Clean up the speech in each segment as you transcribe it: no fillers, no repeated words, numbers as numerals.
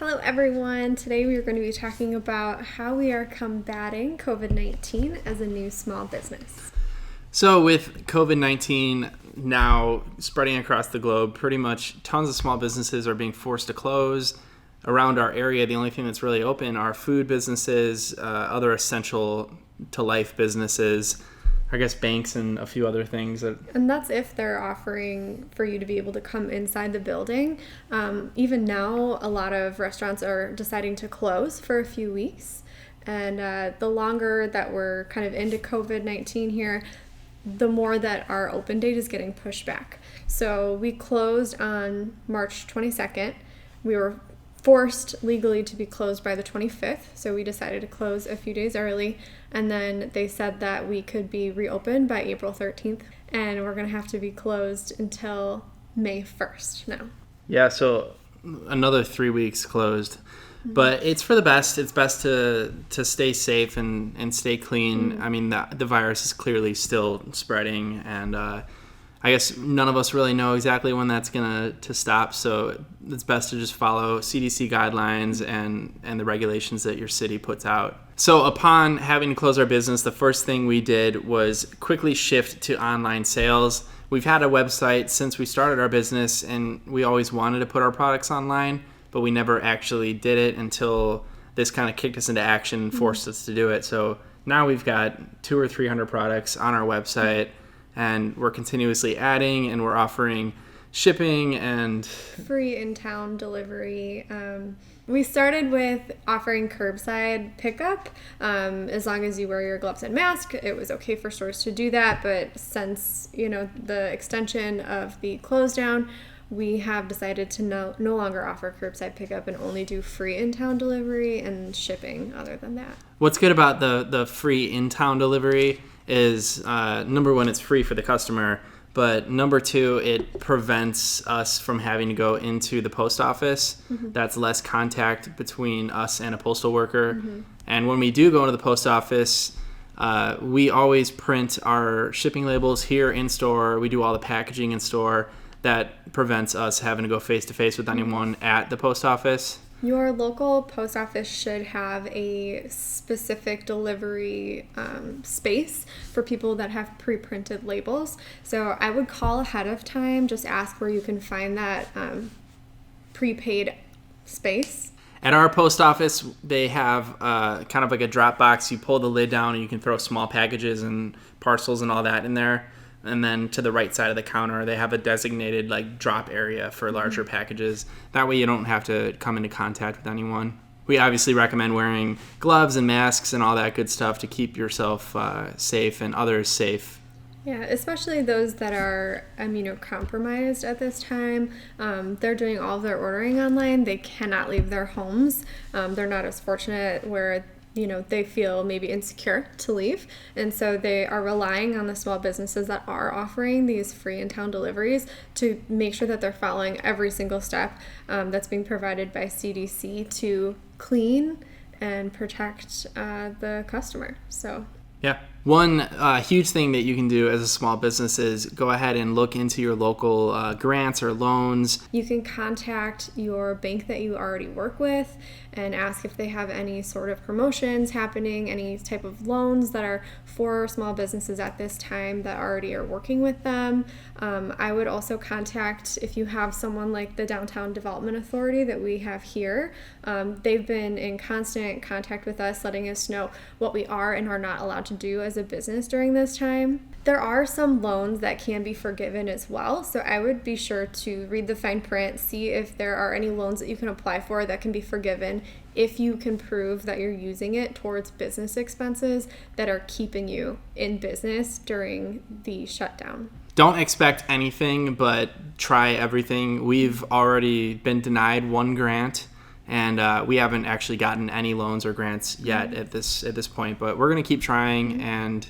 Hello everyone. Today we are going to be talking about how we are combating COVID-19 as a new small business. So with COVID-19 now spreading across the globe, pretty much tons of small businesses are being forced to close. Around our area, the only thing that's really open are food businesses, other essential to life businesses, I guess banks and a few other things. And that's if they're offering for you to be able to come inside the building. Even now, a lot of restaurants are deciding to close for a few weeks. And the longer that we're kind of into COVID-19 here, the more that our open date is getting pushed back. So we closed on March 22nd. We were forced legally to be closed by the 25th, so we decided to close a few days early, and then they said that we could be reopened by April 13th, and we're going to have to be closed until May 1st now. Yeah, so another 3 weeks closed. But it's for the best. It's best to stay safe and stay clean. I mean, the virus is clearly still spreading, and I guess none of us really know exactly when that's going to stop, so it's best to just follow CDC guidelines and the regulations that your city puts out. So upon having to close our business, the first thing we did was quickly shift to online sales. We've had a website since we started our business, and we always wanted to put our products online, but we never actually did it until this kind of kicked us into action and forced us to do it. So now we've got 200 or 300 products on our website, and we're continuously adding, and we're offering shipping and free in-town delivery. We started with offering curbside pickup. As long as you wear your gloves and mask, it was okay for stores to do that. But since, the extension of the close down, we have decided to no longer offer curbside pickup and only do free in-town delivery and shipping other than that. What's good about the free in-town delivery is, number one, it's free for the customer, but number two, it prevents us from having to go into the post office. That's less contact between us and a postal worker. And when we do go into the post office, we always print our shipping labels here in store. We do all the packaging in store. That prevents us having to go face-to-face with anyone at the post office. Your local post office should have a specific delivery space for people that have pre-printed labels. So I would call ahead of time, just ask where you can find that prepaid space. At our post office, they have kind of like a drop box. You pull the lid down and you can throw small packages and parcels and all that in there. And then to the right side of the counter, they have a designated drop area for larger packages. That way you don't have to come into contact with anyone. We obviously recommend wearing gloves and masks and all that good stuff to keep yourself safe and others safe. Yeah, especially those that are immunocompromised at this time. They're doing all of their ordering online. They cannot leave their homes. They're not as fortunate where they feel maybe insecure to leave. And so they are relying on the small businesses that are offering these free in-town deliveries to make sure that they're following every single step that's being provided by CDC to clean and protect the customer. So yeah. One huge thing that you can do as a small business is go ahead and look into your local grants or loans. You can contact your bank that you already work with and ask if they have any sort of promotions happening, any type of loans that are for small businesses at this time that already are working with them. I would also contact, if you have someone like the Downtown Development Authority that we have here. They've been in constant contact with us, letting us know what we are and are not allowed to do as a business during this time. There are some loans that can be forgiven as well, so I would be sure to read the fine print, see if there are any loans that you can apply for that can be forgiven if you can prove that you're using it towards business expenses that are keeping you in business during the shutdown. Don't expect anything, but try everything. We've already been denied one grant, and we haven't actually gotten any loans or grants yet at this point, but we're going to keep trying and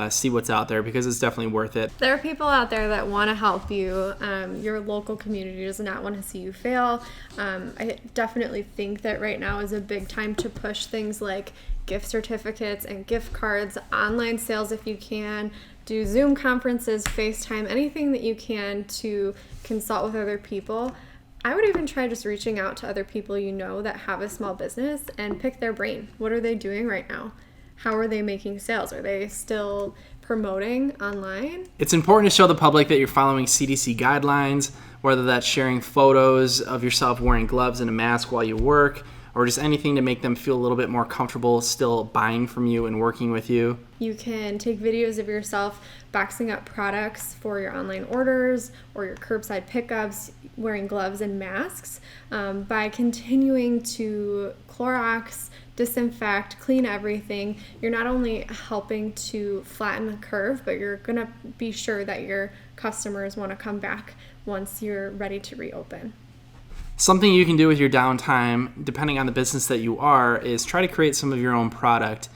see what's out there because it's definitely worth it. There are people out there that want to help you. Your local community does not want to see you fail. I definitely think that right now is a big time to push things like gift certificates and gift cards, online sales if you can, do Zoom conferences, FaceTime, anything that you can to consult with other people. I would even try just reaching out to other people you know that have a small business and pick their brain. What are they doing right now? How are they making sales? Are they still promoting online? It's important to show the public that you're following CDC guidelines, whether that's sharing photos of yourself wearing gloves and a mask while you work, or just anything to make them feel a little bit more comfortable still buying from you and working with you. You can take videos of yourself boxing up products for your online orders or your curbside pickups wearing gloves and masks by continuing to Clorox, disinfect, clean everything. You're not only helping to flatten the curve, but you're going to be sure that your customers want to come back once you're ready to reopen. Something you can do with your downtime, depending on the business that you are, is try to create some of your own product.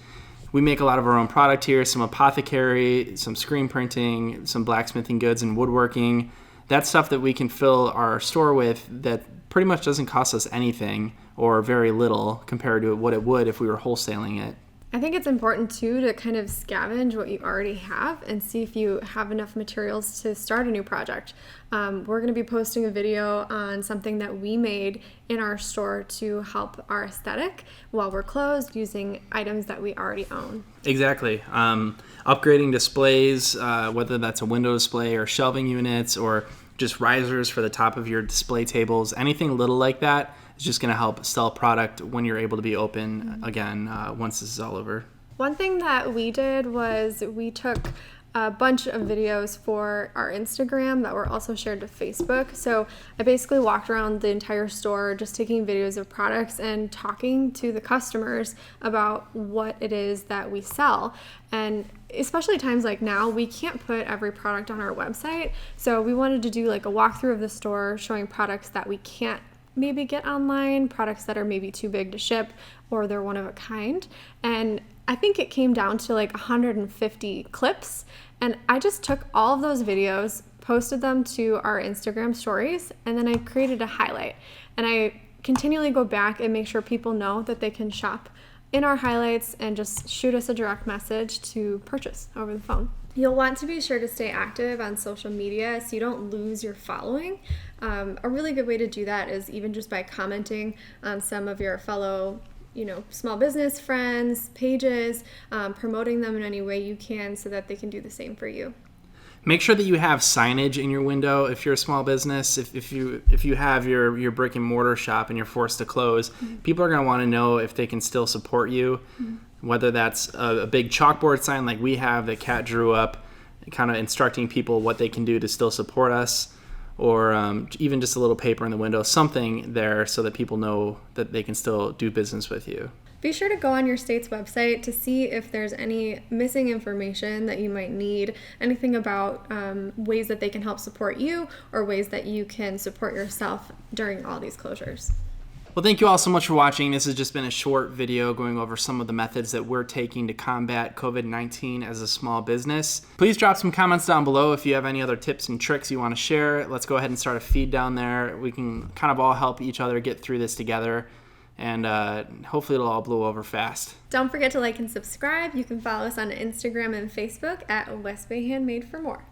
We make a lot of our own product here, some apothecary, some screen printing, some blacksmithing goods and woodworking. That's stuff that we can fill our store with that pretty much doesn't cost us anything or very little compared to what it would if we were wholesaling it. I think it's important too to kind of scavenge what you already have and see if you have enough materials to start a new project. We're going to be posting a video on something that we made in our store to help our aesthetic while we're closed using items that we already own. Exactly. Upgrading displays, whether that's a window display or shelving units or just risers for the top of your display tables, anything little like that is just going to help sell product when you're able to be open again once this is all over. One thing that we did was we took a bunch of videos for our Instagram that were also shared to Facebook. So I basically walked around the entire store just taking videos of products and talking to the customers about what it is that we sell. And especially times like now, we can't put every product on our website. So we wanted to do like a walkthrough of the store showing products that we can't maybe get online, products that are maybe too big to ship or they're one of a kind. And I think it came down to like 150 clips. And I just took all of those videos, posted them to our Instagram stories, and then I created a highlight. And I continually go back and make sure people know that they can shop in our highlights and just shoot us a direct message to purchase over the phone. You'll want to be sure to stay active on social media so you don't lose your following. A really good way to do that is even just by commenting on some of your fellow small business friends, pages, promoting them in any way you can so that they can do the same for you. Make sure that you have signage in your window if you're a small business. If you have your brick and mortar shop and you're forced to close, people are going to want to know if they can still support you, whether that's a big chalkboard sign like we have that Kat drew up, kind of instructing people what they can do to still support us, or even just a little paper in the window, something there so that people know that they can still do business with you. Be sure to go on your state's website to see if there's any missing information that you might need, anything about ways that they can help support you or ways that you can support yourself during all these closures. Well, thank you all so much for watching. This has just been a short video going over some of the methods that we're taking to combat COVID-19 as a small business. Please drop some comments down below if you have any other tips and tricks you want to share. Let's go ahead and start a feed down there. We can kind of all help each other get through this together, and hopefully it'll all blow over fast. Don't forget to like and subscribe. You can follow us on Instagram and Facebook at West Bay Handmade for more.